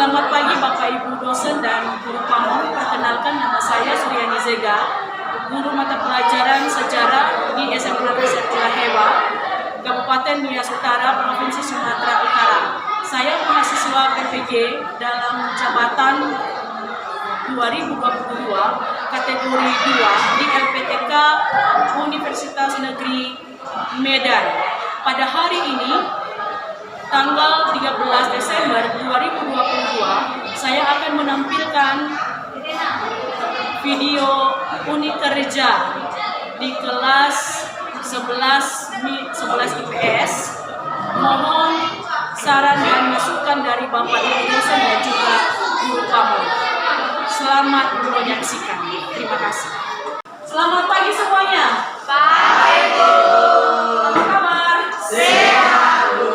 Selamat pagi Bapak Ibu dosen dan guru pamong. Perkenalkan, nama saya Suryani Zega, guru mata pelajaran sejarah di SMA Sertila Hewa, Kabupaten Nias Utara, Provinsi Sumatera Utara. Saya mahasiswa PPG dalam jabatan 2022 kategori 2 di LPTK Universitas Negeri Medan. Pada hari ini, tanggal 13 Desember 2022, saya akan menampilkan video unit kerja di kelas 11 IPS. Mohon saran dan masukan dari Bapak Ibu dosen dan juga guru pamong. Selamat menyaksikan. Terima kasih. Selamat pagi semuanya. Pagi, Bu. Apa kabar? Sehat, Bu.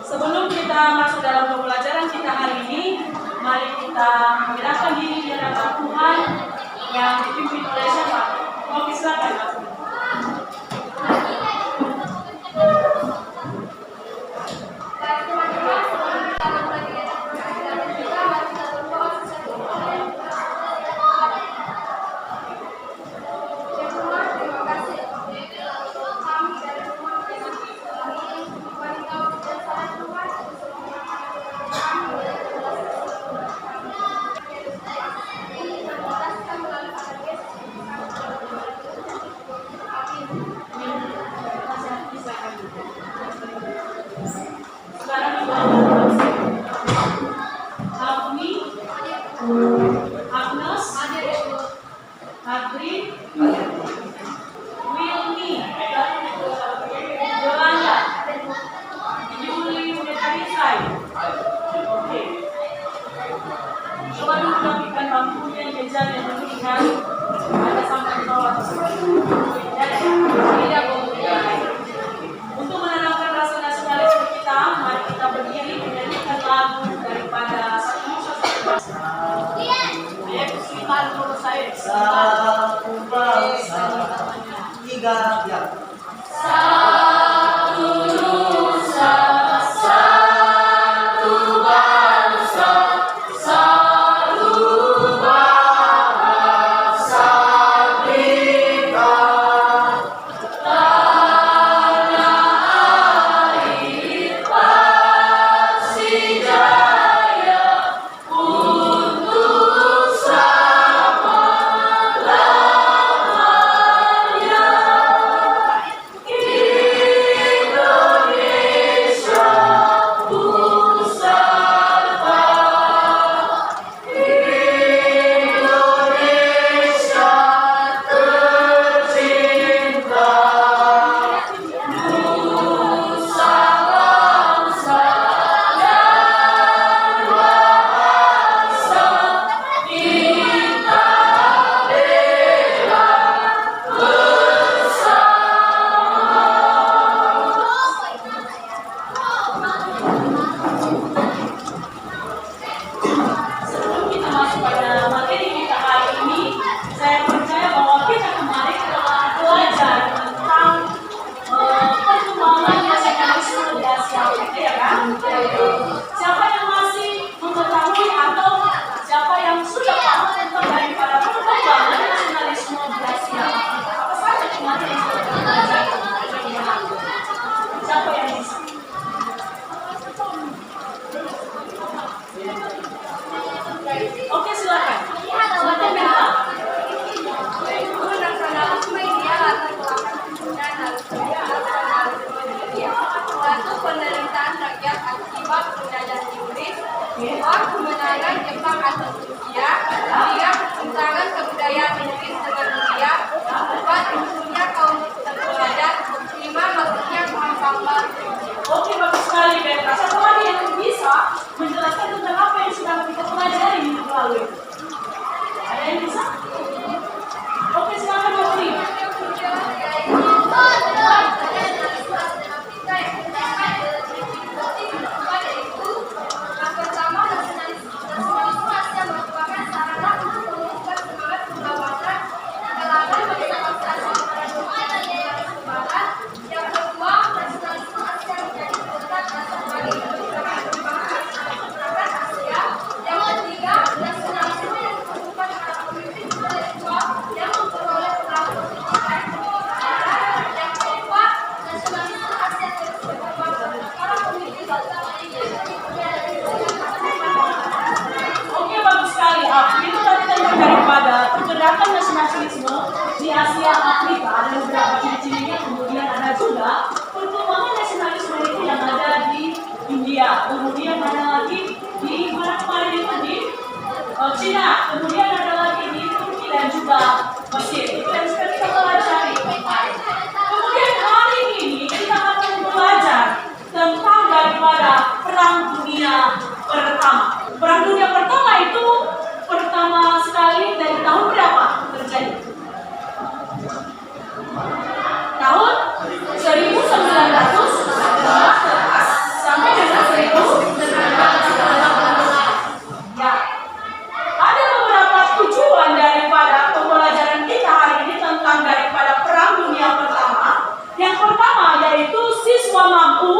Sebelum kita masuk dalam pembelajaran kita hari ini, mari kita menyerahkan diri di hadapan Tuhan yang dipimpin oleh siapa? Mau silakan. Agnes, Adri, Wilmy, Yolanda, Yuli, Metrisai. Oke. Coba dulu rapikan bangkunya, meja yang dudukkan. Ada sampai di bawah. Tidak boleh. Untuk menanamkan rasa nasionalisme kita, mari kita berdiri menyanyikan lagu daripada Satu bangsa, tiga tiap. Satu nusa, satu bangsa, satu bahasa kita. Tanah air Persijaya untuk siapa yang masih mengetahui atau siapa yang sudah paham tentang daripada perkembangan nasionalisme di Asia? Apa saja kemarin yang sudah kita belajar? Siapa yang bisa? Oke, silakan. Silakan bilang. Nasionalisme ideal latar belakang penggunaan harus satu, penderitaan rakyat akibat penjajahan Inggris. Dua, kemenangan Jepang atas Rusia. Tiga, pertentangan kebudayaan Inggris dengan dunia. Empat, munculnya kaum terpelajar. Lima, masuknya paham baru. Oke, bagus sekali, Beta. Satu lagi yang bisa menjelaskan tentang apa yang sudah kita pelajari minggu lalu. Ada yang bisa? Oke, silakan Mbak. Pertama, nasionalisme Asia merupakan daripada pergerakan nasionalisme di Asia Afrika, ada beberapa ciri-cirinya, kemudian ada juga perkembangan nasionalisme itu yang ada di India, kemudian ada lagi di mana kemarin itu di Cina, kemudian ada lagi di Turki dan juga Mesir. Itu yang sudah kita pelajari. Kemudian hari ini kita akan belajar tentang daripada Perang Dunia Pertama. Perang Dunia Pertama itu pertama sekali dari tahun berapa terjadi? Tahun 1914 sampai dengan 1918. Ya. Ada beberapa tujuan daripada pembelajaran kita hari ini tentang daripada Perang Dunia Pertama. Yang pertama yaitu siswa mampu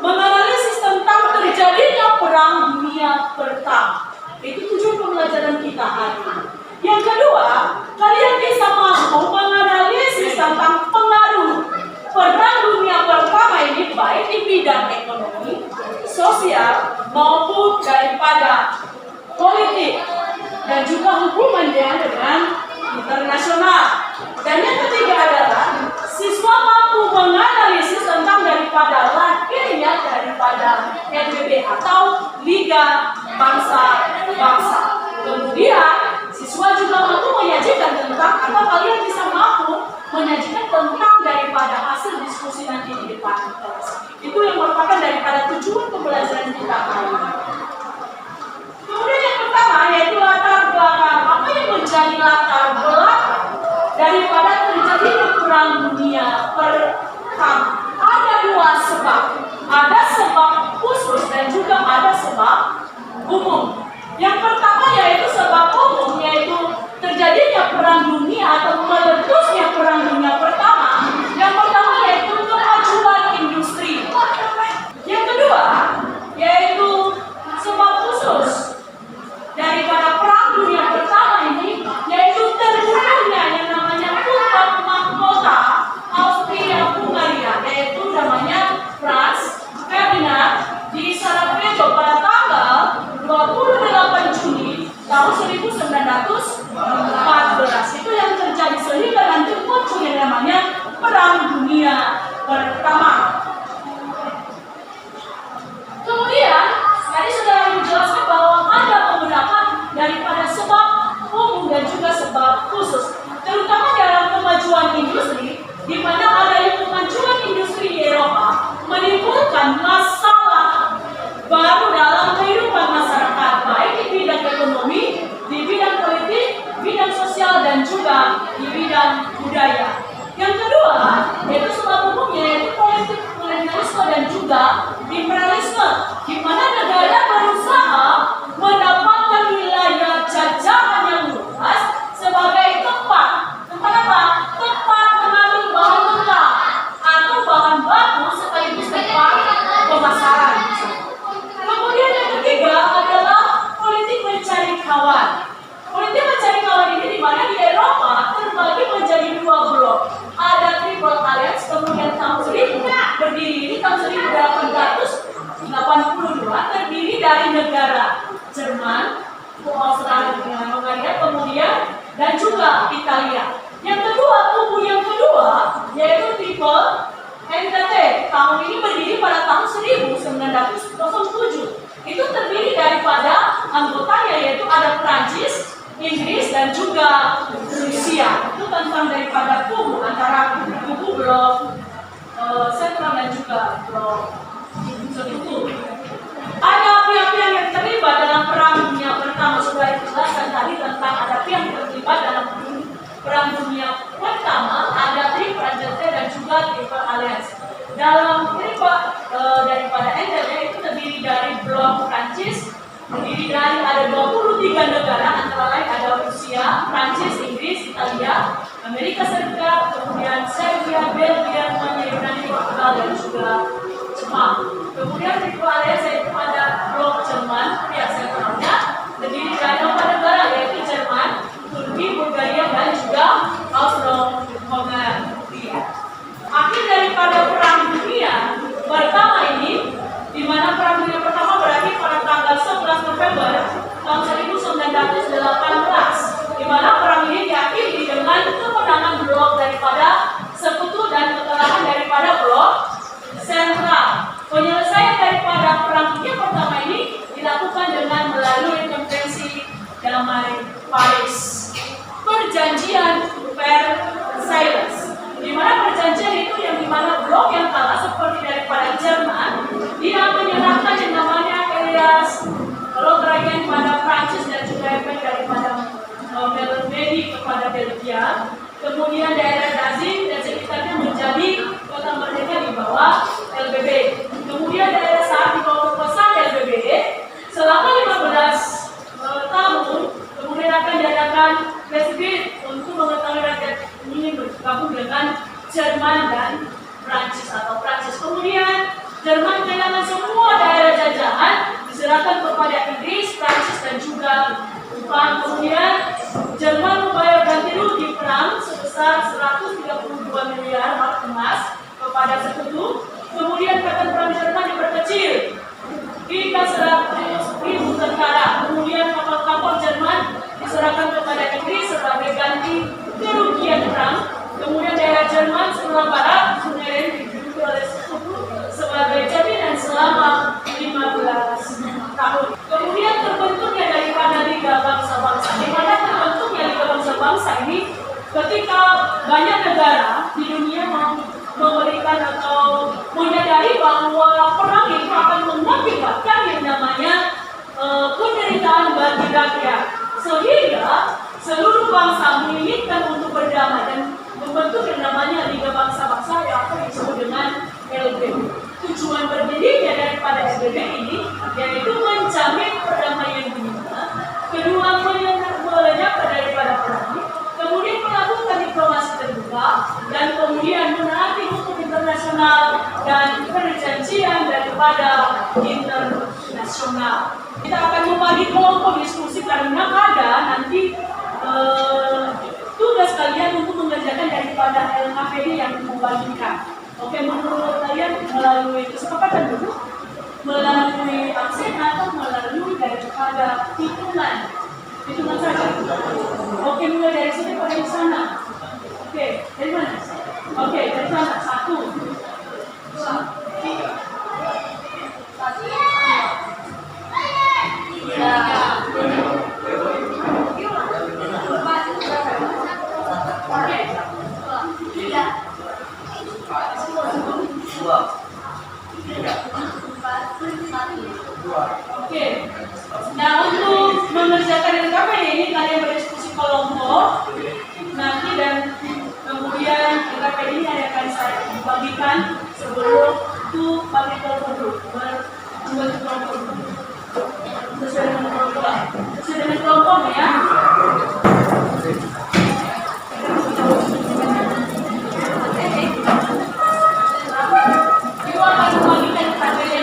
menganalisis tentang terjadinya Perang Dunia Pertama. Itu tujuan pembelajaran kita hari ini. Yang kedua, kalian bisa mampu menganalisis tentang pengaruh Perang Dunia Pertama ini baik di bidang ekonomi, sosial, maupun daripada politik dan juga hubungannya dengan internasional. Dan yang ketiga adalah siswa mampu menganalisis tentang daripada lahirnya daripada PBB atau Liga Bangsa-Bangsa. Kemudian siswa juga mampu menyajikan tentang atau kalian bisa mampu menyajikan tentang daripada hasil diskusi nanti di depan kelas. Itu yang merupakan daripada tujuan pembelajaran kita hari ini. Kemudian yang pertama yaitu latar belakang. Apa yang menjadi latar belakang daripada terjadinya Perang Dunia Pertama? Ada dua sebab. Ada sebab khusus dan juga ada sebab umum. Yang pertama yaitu sebab umum, yaitu terjadinya Perang Dunia atau meletusnya Perang Dunia Pertama. Yang pertama yaitu kemajuan industri. Yang kedua yaitu sebab khusus daripada Perang Dunia Pertama ini, yaitu terbunuhnya yang namanya putra mahkota Austria-Hungaria, yaitu namanya Franz Ferdinand di Sarajevo pada tanggal 28 Juni tahun 1914. Itu yang terjadi sehingga nanti muncul yang namanya Perang Dunia Pertama. Kemudian tadi sudah dijelaskan bahwa ada beberapa daripada sebab umum dan juga sebab khusus, terutama dalam kemajuan industri, di mana adanya kemajuan industri di Eropa menimbulkan masalah baru dalam kehidupan masyarakat, baik di bidang ekonomi, di bidang politik, bidang sosial, dan juga di bidang budaya. Yang kedua, yaitu sebab umumnya yaitu politik kolonialisme dan juga imperialisme, di mana negara berusaha mendapatkan wilayah jajahan yang luas sebagai tempat apa? Tempat mengambil bahan mentah atau bahan baku sekaligus tempat pemasaran. Kemudian yang ketiga adalah politik mencari kawan. Politik mencari kawan ini di mana di Eropa terbagi menjadi dua blok. Ada Triple Alliance, kemudian tahun 1000 berdiri ini tahun 1882 terdiri dari negara Jerman, Austria-Hungaria, kemudian dan juga Italia. Yang kedua, kubu yang kedua yaitu Triple NTT. Tahun ini berdiri pada tahun 1907. Itu terdiri daripada anggotanya yaitu ada Prancis, Inggris dan juga Rusia. Itu tentang daripada kubu antara kubu blok sentral dan juga blok sekutu. Ada pihak-pihak yang terlibat dalam Perang Dunia Pertama, sudah dijelaskan tadi tentang ada pihak yang terlibat dalam Perang Dunia Pertama, ada Triple NTT dan juga Triple Alliance. Dalam Triple daripada NTT itu terdiri dari blok Prancis, terdiri dari ada 23 negara, antara lain ada Rusia, Prancis, Inggris, Italia, Amerika Serikat, kemudian Serbia, Belgia, Yunani, Portugal dan juga Jepang. Kemudian Triple Alliance itu ada blok Jerman, pihak sentralnya, terdiri dari 4 negara yaitu Jerman, Turki, Bulgaria dan juga Austria-Hungaria. Akhir daripada Perang Dunia Pertama ini, di mana Perang Dunia Pertama berakhir pada tanggal 11 November tahun 1918. perjanjian Versailles. Di mana perjanjian itu yang dimana blok yang kalah seperti daripada Jerman, dia menyerahkan yang namanya Elias Lotharingen pada Prancis dan juga efek daripada Belgia kepada Belgia. Kemudian daerah Danzig dan sekitarnya menjadi kota merdeka di bawah LBB. Kemudian daerah Saar di bawah kekuasaan LBB selama 15 tahun. Kemudian akan diadakan Brexit untuk mengetahui rakyat ini bergabung dengan Jerman dan Prancis atau Prancis. Kemudian Jerman kehilangan semua daerah jajahan, diserahkan kepada Inggris, Prancis dan juga Jepang. Kemudian Jerman membayar ganti rugi perang sebesar 132 miliar mark emas kepada sekutu. Kemudian kapal perang Jerman diperkecil hingga 100.000 tentara. Kemudian kapal-kapal Jerman diserahkan kepada Inggris sebagai ganti kerugian perang. Kemudian daerah Jerman sebelah barat kemudian diduduki oleh sekutu sebagai jaminan selama 15 tahun. Kemudian terbentuknya daripada Liga Bangsa-Bangsa. Di mana terbentuknya Liga Bangsa-Bangsa ini ketika banyak negara di dunia memberikan atau menyadari bahwa perang itu akan mengakibatkan yang namanya penderitaan bagi rakyat, sehingga seluruh bangsa menginginkan untuk berdamai dan membentuk yang namanya Liga Bangsa-Bangsa yang akan disebut dengan LBB. Tujuan berdirinya daripada LBB ini yaitu menjamin perdamaian dunia, kedua melenyapkan daripada perang, kemudian melakukan diplomasi terbuka, dan kemudian menaati hukum internasional dan perjanjian daripada internasional. Kita akan membagi kelompok diskusi karena ada nanti tugas kalian untuk mengerjakan daripada LKPD yang membagikan. Oke, menurut kalian melalui kesepakatan dulu, melalui absen atau melalui daripada hitungan saja. Oke, mulai dari sini pada di sana. Oke, dari mana? Oke, dari sana 1, 2, 3. 2, 3, 2. Oke. Nah, untuk mengerjakan LKPD ini kalian berdiskusi kelompok nanti dan kemudian LKPD ini akan saya bagikan sebelum itu bagi kelompok dulu. Membentuk kelompok dulu. Sesuai dengan kelompok ya. Ibu akan membagikan LKPD.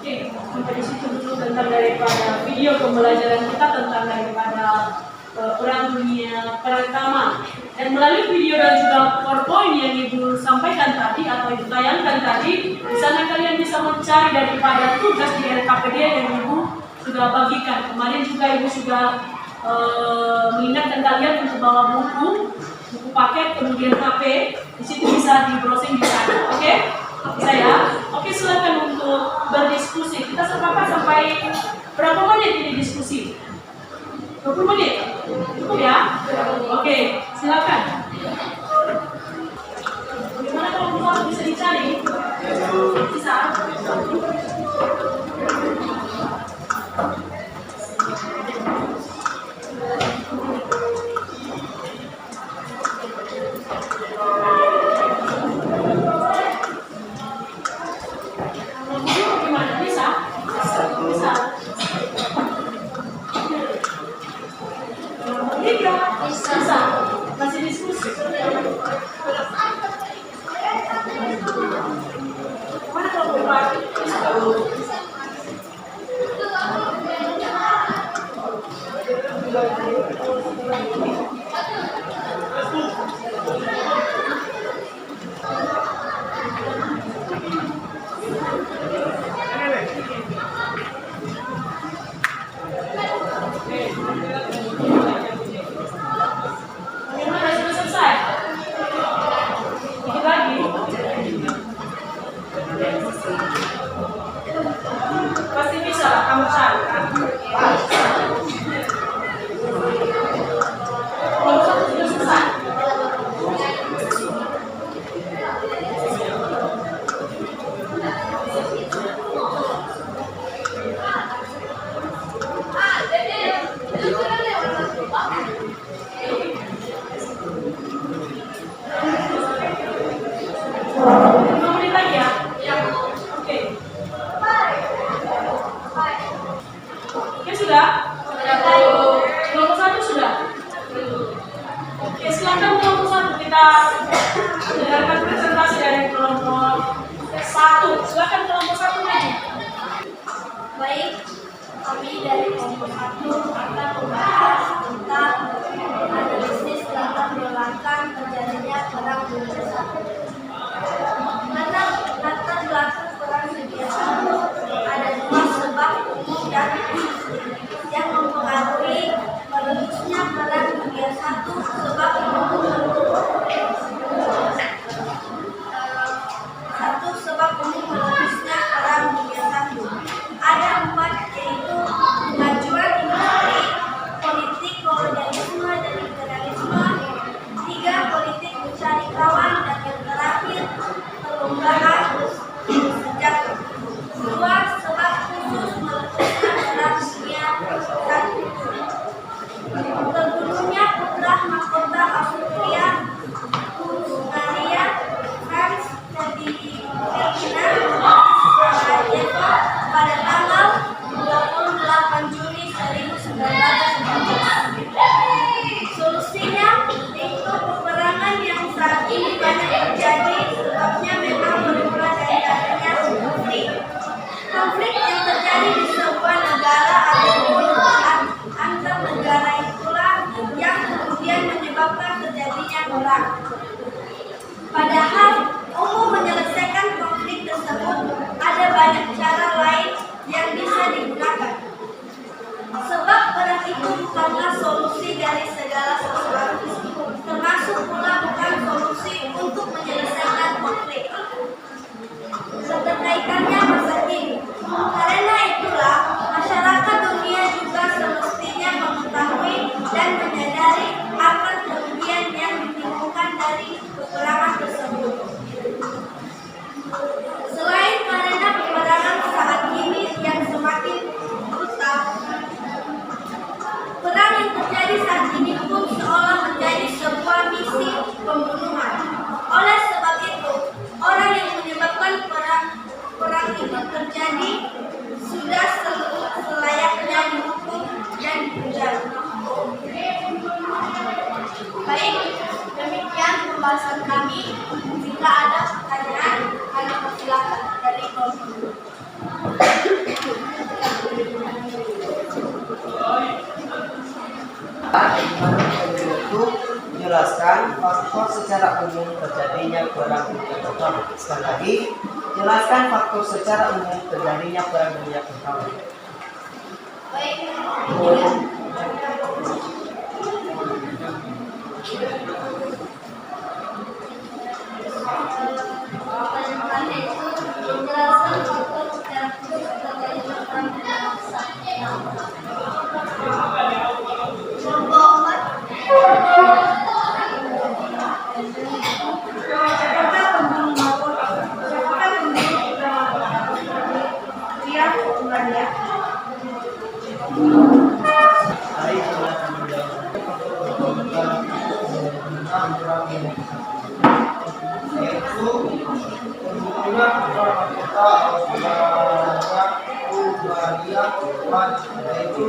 Oke, sampai di situ dulu tentang daripada video pembelajaran kita tentang daripada perang dunia pertama. Dan melalui video dan juga PowerPoint yang Ibu sampaikan tadi atau Ibu tayangkan tadi, di sana kalian bisa mencari daripada tugas di LKPD yang Ibu sudah bagikan. Kemarin juga Ibu sudah mengingatkan kalian untuk bawa buku paket, kemudian HP. Di situ bisa di browsing di sana. Oke? Saya. Oke, silakan untuk berdiskusi. Kita sepakat sampai berapa menit ini diskusi? 20 menit? Cukup ya? Oke, silakan. Bagaimana kalau buku bisa dicari? Bisa? Bisa. Masih diskusi. Mana kalau buat pasti bisa kamu cari kan? Kalau satu sudah selesai. Sudah? Kelompok 1 sudah? Oke, silakan kelompok 1 kita dengarkan presentasi dari kelompok 1. Silakan kelompok 1 lagi. Baik, kami dari kelompok 1 akan membahas tentang analisis latar belakang terjadinya perang dunia 1. Latar belakang perang dunia 1 ada 2 sebab umum dan yang mempengaruhi meledusnya perang dunia 1. Sebab umum meledusnya perang dunia 1 ada 4, yaitu kemajuan industri, politik kolonialisme dan imperialisme, 3 politik mencari kawan, dan yang terakhir perlombaan bersenjata. 2 sebab khusus meledusnya perang dunia 1. Terbunuhnya putra mahkota Itu jelaskan faktor secara umum terjadinya perang dunia pertama. Sekali lagi, jelaskan faktor secara umum terjadinya perang dunia pertama. Mari kita yaitu pembunuhan orang kota Ubadiyah yaitu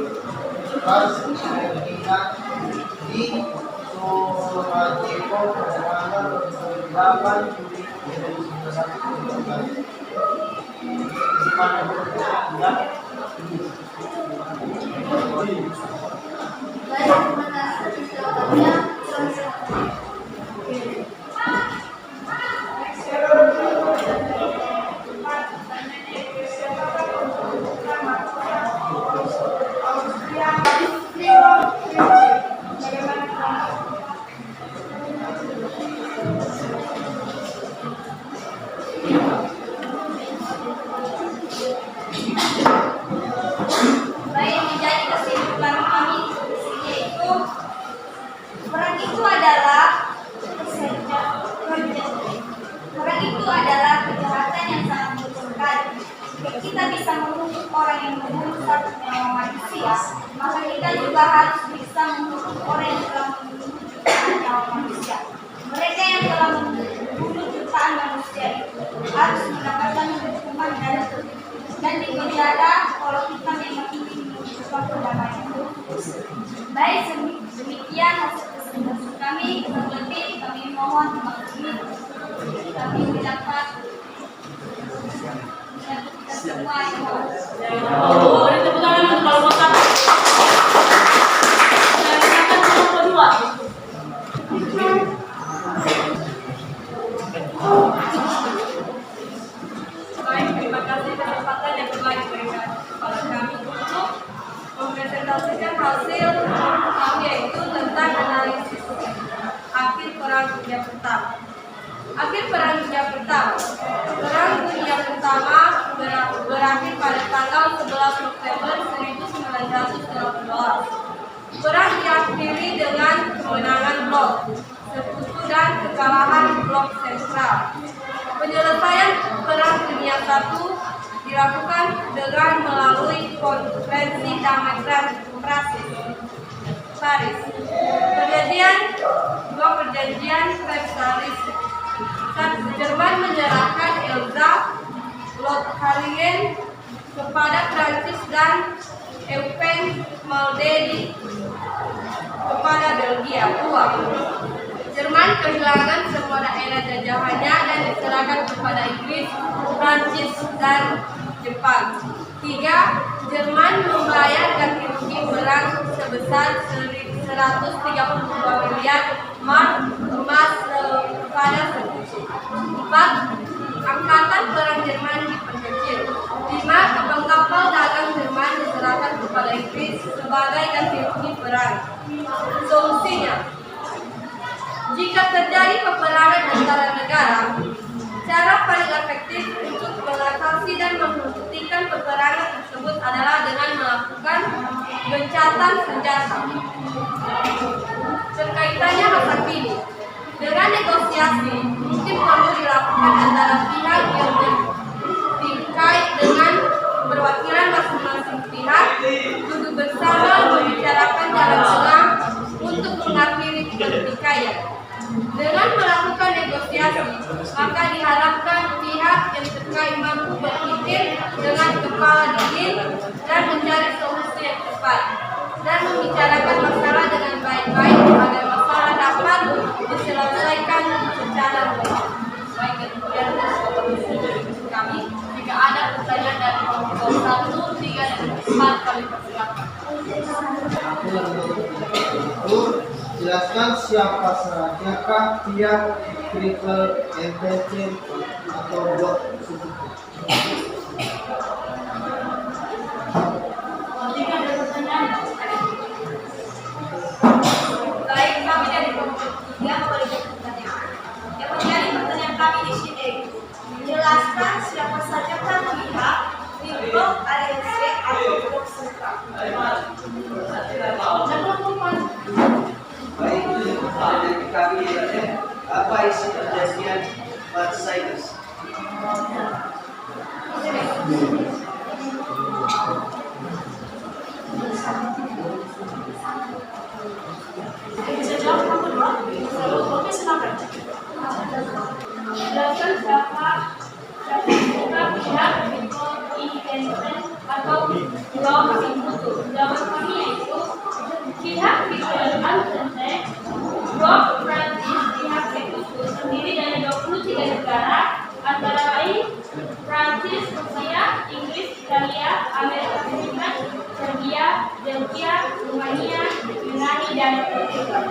di Surajevo tanggal 8 Juli maka kita juga harus bisa menghukum orang yang telah membunuh nyawa manusia. Mereka yang telah membunuh jutaan manusia itu harus mendapatkan hukuman dan dipenjara kalau kita memang ingin menunjukkan perdamaian. Baik, demikian hasil presentasi kami. Terlebih kami mohon dimaklumi kami mendapat kita semua yang Beri tepuk tangan untuk kalau kotak. Saya silakan kelompok kedua. Baik, terima kasih kesempatan yang telah diberikan kepada kami untuk mempresentasikan hasil kami, yaitu tentang analisis akhir Perang Dunia Pertama. Akhir Perang Dunia Pertama. Perang Dunia Pertama berakhir pada tanggal 11 November 1918. Perang diakhiri dengan kemenangan Blok Sekutu dan kekalahan Blok Sentral. Penyelesaian Perang Dunia I dilakukan dengan melalui Konferensi Damai Prancis, Paris. Dua perjanjian Versailles. Jerman menyerahkan Elzas, Lotharingen kepada Prancis dan Eupen Malmedy kepada Belgia. 2. Jerman kehilangan semua daerah jajahannya dan diserahkan kepada Inggris, Prancis, dan Jepang. 3. Jerman membayar ganti rugi perang sebesar 132 miliar mark emas kepada Sekutu. 4. Angkatan perang Jerman diperkecil. 5. Kapal-kapal dagang Jerman diserahkan kepada Inggris sebagai ganti rugi perang. Solusinya, jika terjadi peperangan antara negara, cara paling efektif untuk mengatasi dan menghentikan peperangan tersebut adalah dengan melakukan gencatan senjata. Terkaitannya masa kini, dengan negosiasi mungkin perlu dilakukan antara pihak yang terkait dengan perwakilan masing-masing pihak, duduk bersama membicarakan jalan tengah untuk mengakhiri pertikaian. Dengan melakukan negosiasi, maka diharapkan pihak yang terkait mampu berpikir dengan kepala dingin dan mencari solusi yang tepat dan membicarakan masalah dengan baik-baik agar masalah dapat diselesaikan secara baik. Baik, kemudian kami, jika ada pertanyaan dari kelompok 1, 3, dan 4 kami persilakan. Aku yang itu jelaskan siapa sajakah pihak Triple Entertainment atau blog tersebut. Baik, kami dari kelompok 3 boleh bertanya. Yang menjadi pertanyaan kami di sini, jelaskan siapa saja pihak Triple ALC atau blog sentral. Baik, dari kami apa isi perjanjian Versailles? Bisa jawab kamu dua? Oke, silakan. Jelaskan siapa pihak independen atau blog sekutu. Jawaban kami yaitu pihak independen blog Prancis pihak sekutu terdiri dari 23 negara antara lain Prancis, Rusia, Inggris, Italia, Amerika Serikat, Serbia, Belgia, Rumania, Yunani, dan Portugal.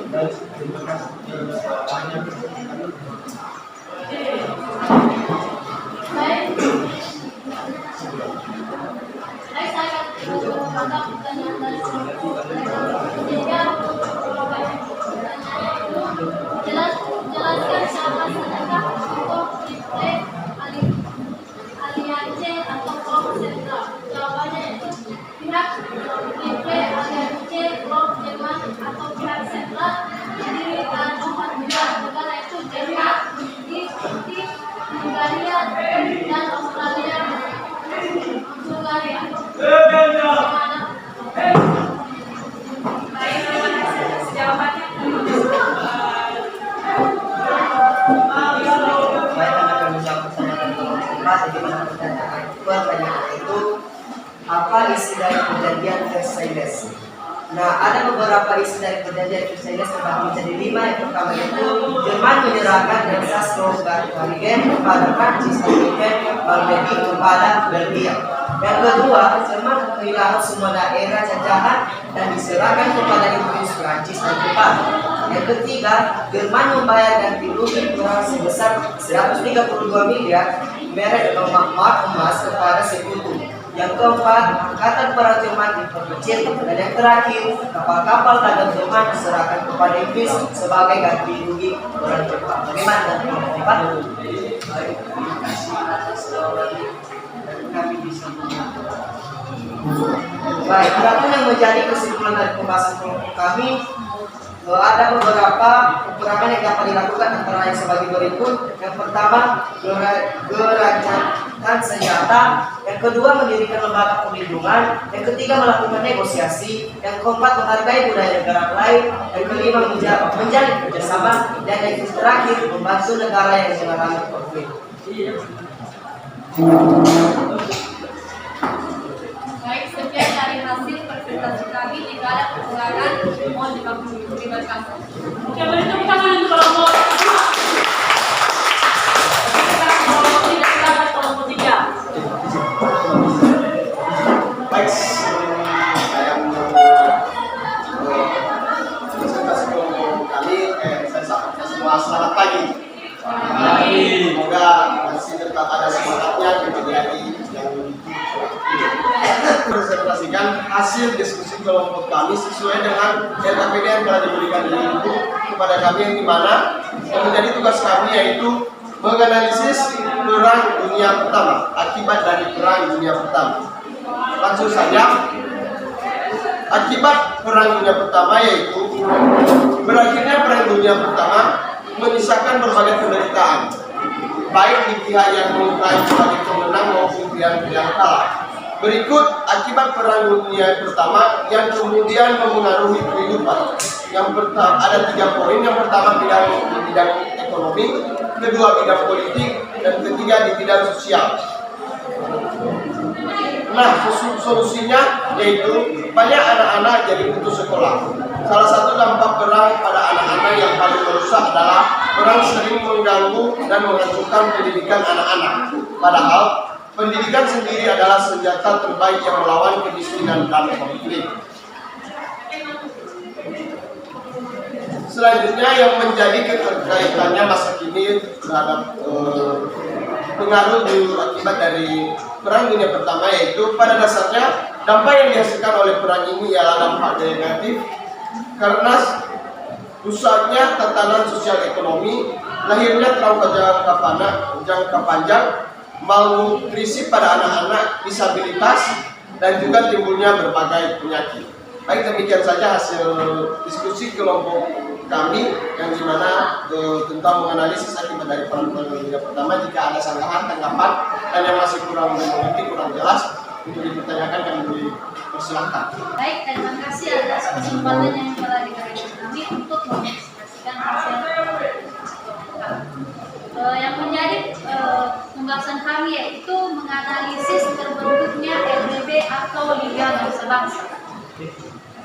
Baik, terima kasih banyak. Baik, saya akan mencoba pertanyaan dari sehingga jelaskan siapa saja untuk display aliansi atau kelompok sentral. Jawabannya itu pihak display aliansi kelompok Jerman atau pihak sentral terdiri dari 4 negara yaitu Jerman, Inggris, Hungaria, dan Australia. Hungaria. Baik, terima kasih atas jawabannya. Baik, kami akan menjawab pertanyaan keempat. Bagaimana pertanyaan itu? Apa isi dari perjanjian Versailles? Nah, ada beberapa isi dari perjanjian Versailles terbagi menjadi 5. Yang pertama itu Jerman menyerahkan Alsace-Lorraine kepada Prancis dan Normandy kepada Belgia. Yang kedua, Jerman kehilangan semua daerah jajahan dan diserahkan kepada Inggris, Prancis, dan Jepang. Yang ketiga, Jerman membayar ganti rugi kurang sebesar 132 miliar merek mark emas kepada sekutu. Yang keempat, angkatan perang Jerman diperkecil. Dan yang terakhir, kapal-kapal dagang Jerman diserahkan kepada Inggris sebagai ganti rugi perang Jepang. Bagaimana? Baik, terima kasih atas jawabannya. Dan kami bisa menyampaikan. Baik, adapun yang menjadi kesimpulan dari pembahasan kelompok kami, ada beberapa kekurangan yang dapat dilakukan antara lain sebagai berikut. Yang pertama, gerakan senjata. Yang kedua, mendirikan lembaga perlindungan. Yang ketiga, melakukan negosiasi. Yang keempat, menghargai budaya negara lain. Yang kelima, menjalin kerjasama. Dan yang terakhir, membantu negara yang mengalami konflik. Baik, sekian dari hasil presentasi kami. Jika ada kekurangan, mohon dimaklumi. Terima kasih. Oke, beri tepuk tangan untuk kelompok 2. Kelompok 3, silakan kelompok 3. Baik, saya presentasi kelompok kami. Saya sampaikan semua selamat pagi. Semoga masih tetap ada semangatnya menjadi yang presentasikan hasil diskusi kelompok kami sesuai dengan LKPD yang telah diberikan di buku kepada kami, yang dimana yang menjadi tugas kami yaitu menganalisis perang dunia pertama, akibat dari perang dunia pertama. Langsung saja, akibat perang dunia pertama yaitu berakhirnya perang dunia pertama menyisakan berbagai penderitaan, baik di pihak yang mengklaim sebagai pemenang maupun pihak yang kalah. Berikut akibat perang dunia pertama yang kemudian mempengaruhi kehidupan. Yang pertama ada 3 poin. Yang pertama di bidang ekonomi, kedua bidang politik, dan ketiga di bidang sosial. Nah, solusinya yaitu banyak anak-anak jadi putus sekolah. Salah satu dampak perang pada anak-anak yang paling merusak adalah perang sering mengganggu dan menghancurkan pendidikan anak-anak. Padahal Pendidikan sendiri adalah senjata terbaik yang melawan kemiskinan dan konflik. Selanjutnya yang menjadi keterkaitannya masa kini terhadap pengaruh akibat dari Perang Dunia Pertama, yaitu pada dasarnya dampak yang dihasilkan oleh perang ini ialah dampak negatif karena rusaknya tatanan sosial ekonomi, lahirnya trauma jangka panjang, malnutrisi pada anak-anak, disabilitas, dan juga timbulnya berbagai penyakit. Baik, demikian saja hasil diskusi kelompok kami yang dimana tentang menganalisis akibat dari Perang Dunia Pertama. Jika ada sanggahan, tanggapan, dan yang masih kurang mengerti, kurang jelas untuk dipertanyakan, kami persilahkan. Baik, terima kasih atas kesempatan yang telah diberikan kami untuk mengekspresikan hasil yang menjadi pembahasan kami, yaitu menganalisis terbentuknya LDB atau Liga Bangsa-Bangsa.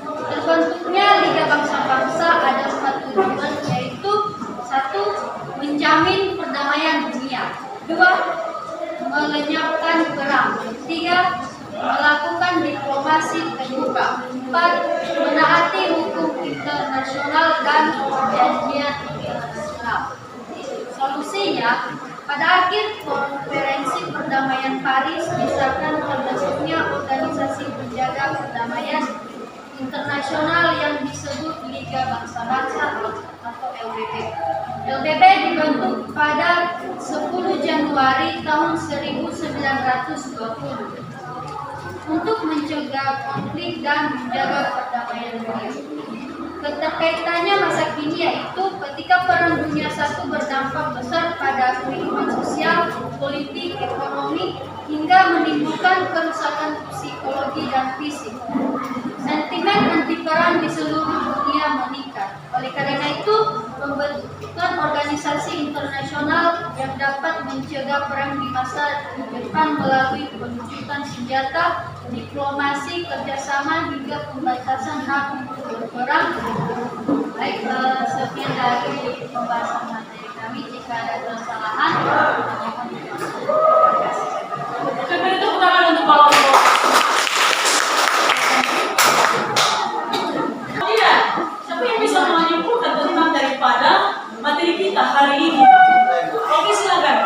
Terbentuknya Liga Bangsa-Bangsa ada 4 tujuan, yaitu 1. Menjamin perdamaian dunia, 2. Melenyapkan perang, 3. Melakukan diplomasi terbuka, 4. Menaati hukum internasional dan perjanjian internasional. Solusinya, pada akhir konferensi perdamaian Paris disahkan terbentuknya organisasi penjaga perdamaian internasional yang disebut Liga Bangsa-Bangsa atau LDB. LDB dibentuk pada 10 Januari tahun 1920 untuk mencegah konflik dan menjaga perdamaian dunia. Keterkaitannya masa kini yaitu ketika Perang Dunia I berdampak besar pada kehidupan sosial, politik, ekonomi, hingga menimbulkan kerusakan psikologi dan fisik. Sentimen anti perang di seluruh dunia meningkat. Oleh karena itu, pembentukan organisasi internasional yang dapat mencegah perang di masa depan melalui penunjukan senjata, diplomasi, kerjasama, hingga pembatasan hak untuk berperang. Baik, sekian dari pembahasan materi kami. Jika ada kesalahan, mohon dimaafkan. Oke, itu pertama untuk kelompok. Tidak, siapa yang bisa menyimpulkan tentang daripada materi kita hari ini? Oke, silakan.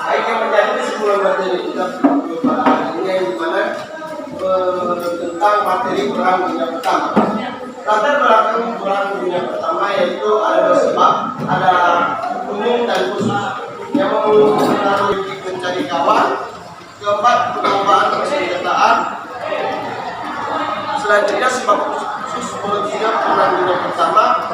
Baik, yang menjadi kesimpulan materi kita pada hari ini yang dimana tentang materi Perang Dunia Pertama. Latar belakang Perang Dunia Pertama yaitu ada 2 sebab, ada umum dan khusus. Yang mempengaruhi mencari kawan, keempat penambahan persenjataan. Selanjutnya sebab khusus menghentikan Perang Dunia Pertama.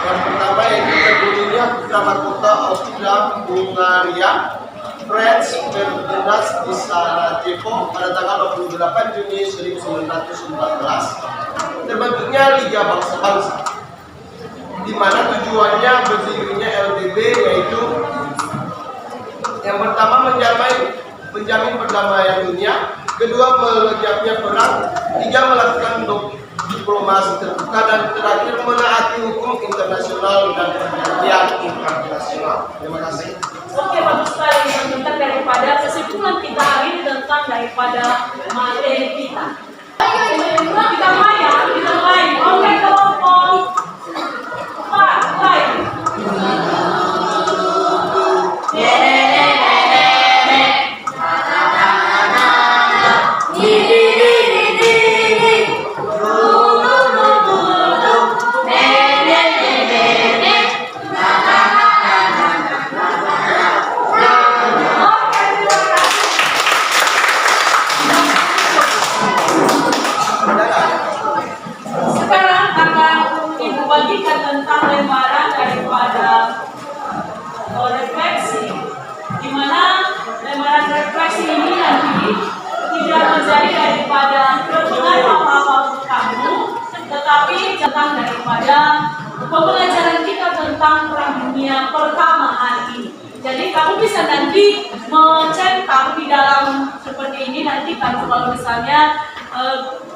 Yang pertama yaitu terbunuhnya putra mahkota Austria-Hungaria Franz Ferdinand di Sarajevo pada tanggal 28 Juni 1914. Terbentuknya Liga Bangsa-Bangsa, di mana tujuannya berdirinya LDB yaitu yang pertama menjamin perdamaian dunia, kedua melenyapnya perang, 3 melakukan diplomasi terbuka, dan terakhir menaati hukum internasional dan perjanjian internasional. Terima kasih. Oke, bagus sekali tentang daripada kesimpulan kita hari ini tentang daripada materi kita. Kita main. Oke, kelompok 4, main. Sekarang akan Ibu bagikan tentang lembaran daripada refleksi, di mana lembaran refleksi ini nanti tidak menjadi daripada pengaruh apa-apa untuk kamu, tetapi tentang daripada pembelajaran kita tentang Perang Dunia Pertama hari ini. Jadi kamu bisa nanti mencetak di dalam seperti ini nanti kalau misalnya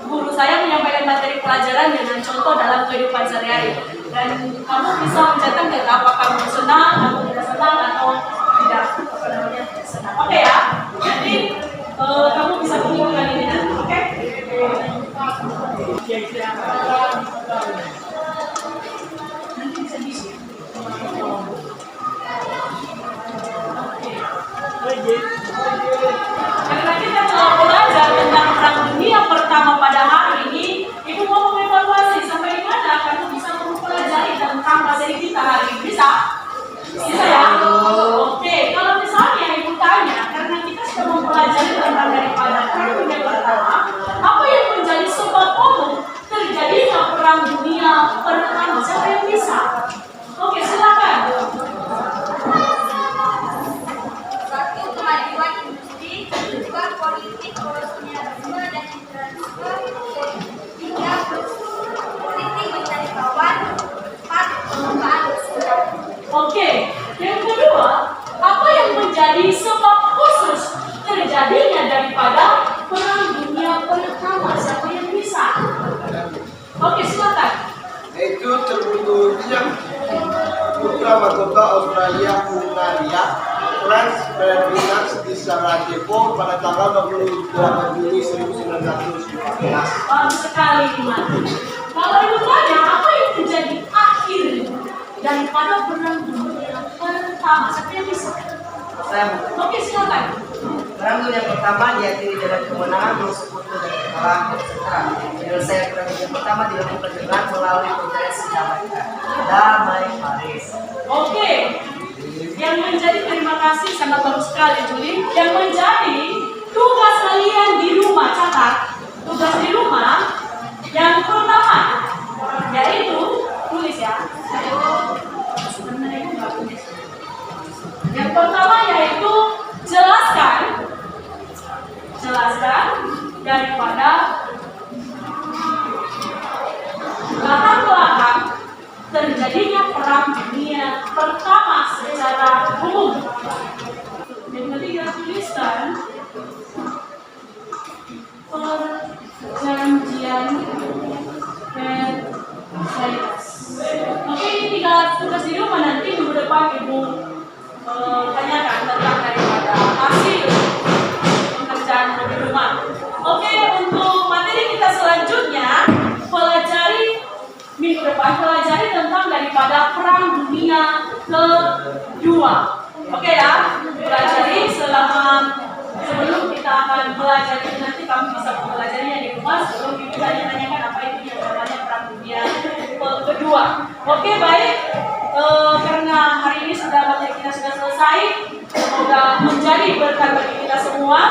guru saya menyampaikan materi pelajaran dengan contoh dalam kehidupan sehari-hari, dan kamu bisa mencetak apakah kamu senang atau tidak senang atau tidak senang. Oke ya. Jadi kamu bisa kumpulkan ini nanti, oke? Nanti bisa diisi. Karena kita telah belajar tentang Perang Dunia Pertama pada hari ini, Ibu mau mengevaluasi sampai di mana kamu bisa mempelajari tentang materi kita hari ini. Bisa? Bisa ya? Oke, kalau misalnya Ibu tanya, karena kita sudah mempelajari tentang daripada Perang Dunia Pertama, apa yang menjadi sebab umum terjadinya Perang Dunia Pertama? Siapa yang bisa? Oke, silakan. Satu, kemajuan industri. Dua, politik kolonialisme dan imperialisme. Tiga, politik mencari kawan. Empat, pengembangan sosial. Oke, yang kedua, apa yang menjadi sebab khusus terjadinya daripada Perang Dunia Pertama? Siapa yang bisa? Oke, silakan. Itu terbentuknya putra mahkota Australia Hungaria Franz Ferdinand di Sarajevo pada tanggal 28 Juni 1914. Bagus sekali, Iman. Kalau Ibu tanya, apa yang menjadi akhir daripada Perang Dunia Pertama? Siapa yang bisa? Saya Oke, silakan. Perang Dunia Pertama diakhiri dengan kemenangan bersekutu dan kekalahan bersejarah. Penyelesaian Perang Dunia Pertama dilakukan dengan melalui konferensi damai Paris. Oke, yang menjadi terima kasih sangat bagus sekali, Juli. Yang menjadi tugas kalian di rumah, catat tugas di rumah yang pertama, yaitu tulis ya. Yang pertama yaitu jelaskan daripada latar belakang terjadinya Perang Dunia Pertama secara umum. Yang ketiga, tuliskan perjanjian Versailles. Oke, ini tinggal tugas di rumah, nanti minggu depan Ibu tanyakan tentang daripada hasil pekerjaan di rumah. Oke, untuk materi kita selanjutnya minggu depan pelajari tentang daripada Perang Dunia Kedua. Oke ya, pelajari sebelum kita akan belajar nanti kamu bisa mempelajarinya di rumah sebelum Ibu tanyakan apa itu yang namanya Perang Dunia Kedua. Oke, baik. Karena hari ini materi kita sudah selesai, semoga menjadi berkat bagi kita semua.